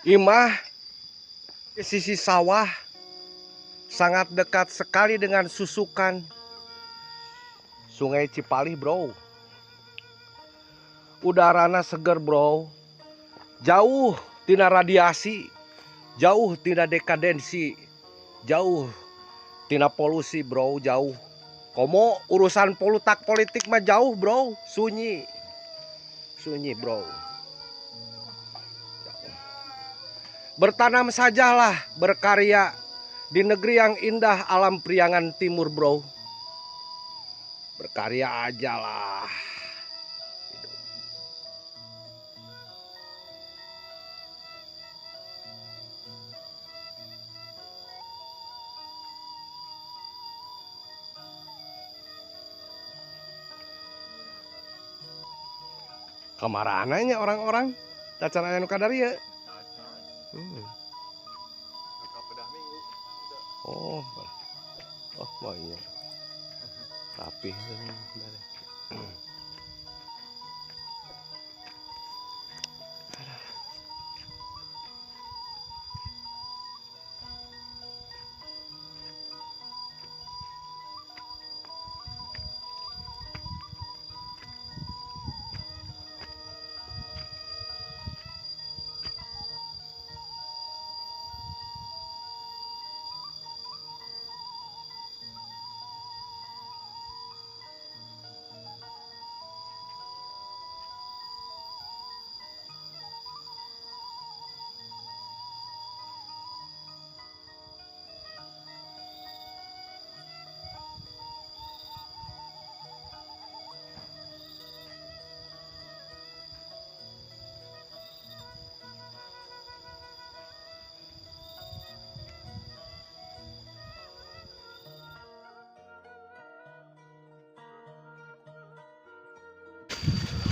Imah di sisi sawah, sangat dekat sekali dengan susukan Sungai Cipali, bro. Udarana seger, bro. Jauh tina radiasi, jauh tina dekadensi, jauh tina polusi, bro. Jauh. Komo urusan polutak politik mah jauh, bro. Sunyi, bro. Bertanam sajalah, berkarya di negeri yang indah alam Priangan Timur, bro. Berkarya aja lah. Kemarananya orang-orang tacan anu kadari ya. Oh, banyak. Tapi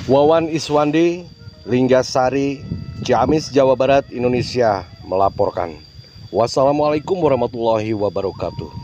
Wawan Iswandi, Linggasari, Ciamis, Jawa Barat, Indonesia melaporkan. Wassalamualaikum warahmatullahi wabarakatuh.